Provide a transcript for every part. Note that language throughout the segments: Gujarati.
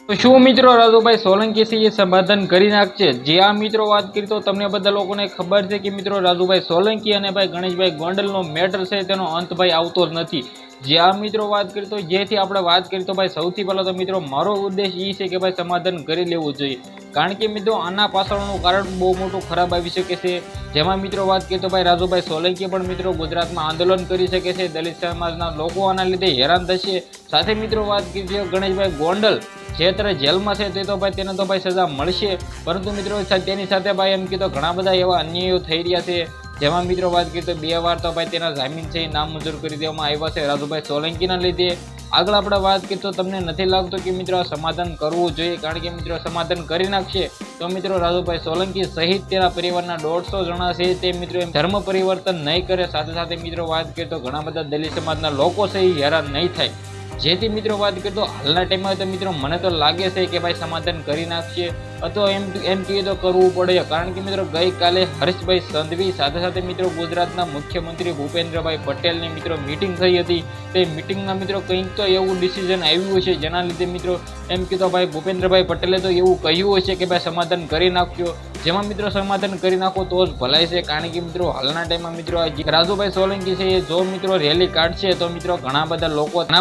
તો શું મિત્રો રાજુભાઈ સોલંકી છે એ સમાધાન કરી નાખશે? જે આ મિત્રો વાત કરી તો તમને બધા લોકોને ખબર છે કે મિત્રો રાજુભાઈ સોલંકી અને ભાઈ ગણેશભાઈ ગોંડલનો મેટર છે તેનો અંત ભાઈ આવતો જ નથી. જે આ મિત્રો વાત કરી તો જેથી આપણે વાત કરી તો ભાઈ સૌથી પહેલાં તો મિત્રો મારો ઉદ્દેશ એ છે કે ભાઈ સમાધાન કરી લેવું જોઈએ. કારણ કે મિત્રો આના પાછળનું કારણ બહુ મોટું ખરાબ આવી શકે છે. જેમાં મિત્રો વાત કરીએ તો ભાઈ રાજુભાઈ સોલંકી પણ મિત્રો ગુજરાતમાં આંદોલન કરી શકે છે. દલિત સમાજના લોકો આના લીધે હેરાન થશે. સાથે મિત્રો વાત કરીએ ગણેશભાઈ ગોંડલ જે અત્યારે જેલમાં છે તે તો ભાઈ તેને તો ભાઈ સજા મળશે, પરંતુ મિત્રો તેની સાથે ભાઈ એમ કીધું ઘણા બધા એવા અન્યાયો થઈ રહ્યા છે. જેમાં મિત્રો વાત કરીએ તો 2 વાર તો ભાઈ તેના જામીન છે એ નામંજૂર કરી દેવામાં આવ્યા છે રાજુભાઈ સોલંકીના લીધે. આગળ આપણે વાત કરીએ તો તમને નથી લાગતું કે મિત્રો આ સમાધાન કરવું જોઈએ? કારણ કે મિત્રો સમાધાન કરી નાખશે તો મિત્રો રાજુભાઈ સોલંકી સહિત તેના પરિવારના 150 જણા છે તે મિત્રો એમ ધર્મ પરિવર્તન નહીં કરે. સાથે સાથે મિત્રો વાત કરીએ તો ઘણા બધા દલિત સમાજના લોકો છે એ હેરાન નહીં થાય. જેથી મિત્રો વાત કરીએ તો હાલના ટાઈમમાં તો મિત્રો મને તો લાગે છે કે ભાઈ સમાધાન કરી નાખશે અથવા એમ કહીએ તો કરવું પડે. કારણ કે મિત્રો ગઈકાલે હર્ષભાઈ સંઘવી સાથે સાથે મિત્રો ગુજરાતના મુખ્યમંત્રી ભૂપેન્દ્રભાઈ પટેલની મિત્રો મિટિંગ થઈ હતી. તે મિટિંગમાં મિત્રો કંઈક તો એવું ડિસિઝન આવ્યું છે જેના લીધે મિત્રો એમ કીધું ભાઈ ભૂપેન્દ્રભાઈ પટેલે તો એવું કહ્યું હશે કે ભાઈ સમાધાન કરી નાખજો. જેમાં મિત્રો સમાધાન કરી નાખો તો જ ભલાઈ છે. કારણ કે મિત્રો હાલના ટાઈમમાં મિત્રો રાજુભાઈ સોલંકી છે એ જો મિત્રો રેલી કાઢશે તો મિત્રો ઘણા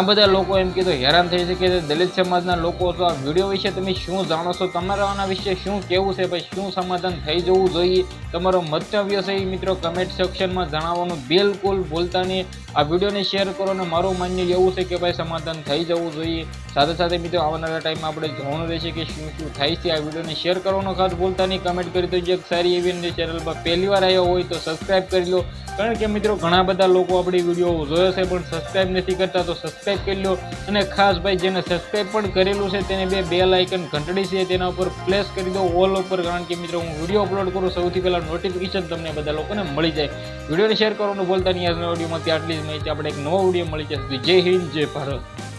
બધા લોકો એમ કીધું હેરાન થઈ શકે છે. દલિત સમાજના લોકો તો આ વિડીયો વિશે તમે શું જાણો છો? તમારા આના વિશે શું કેવું છે? ભાઈ શું સમાધાન થઈ જવું જોઈએ? તમારો મંતવ્ય છે એ મિત્રો કમેન્ટ સેક્શનમાં જણાવવાનું બિલકુલ ભૂલતા નહીં. આ વિડીયોને શેર કરો અને મારું માન્ય એવું છે કે ભાઈ સમાધાન થઈ જવું જોઈએ. સાથે સાથે મિત્રો આવનારા ટાઈમમાં આપણે જોવાનું રહેશે કે શું થાય છે. આ વિડીયોને શેર કરવાનો ખાસ ભૂલતા નહીં. કમેન્ટ કરી તો એક સારી એવી ચેનલમાં પહેલી વાર આવ્યો હોય તો સબસ્ક્રાઈબ કરી લો. કારણ કે મિત્રો ઘણા બધા લોકો આપણી વિડીયો જોયો છે પણ સબસ્ક્રાઈબ નથી કરતા, તો સબસ્ક્રાઈબ કરી લો. અને ખાસ ભાઈ જેને સબસ્ક્રાઈબ પણ કરેલું છે તેને બેલ આઇકન ઘંટડી છે તેના ઉપર પ્રેસ કરી દો ઓલ ઉપર. કારણ કે મિત્રો હું વિડીયો અપલોડ કરું સૌથી પહેલાં નોટિફિકેશન તમને બધા લોકોને મળી જાય. વિડીયોને શેર કરવાનું ભૂલતા નહીં. આજના વિડીયોમાંથી આટલી જ માહિતી. આપણે એક નવો વિડીયો મળી જશે. જય હિન્દ, જય ભારત.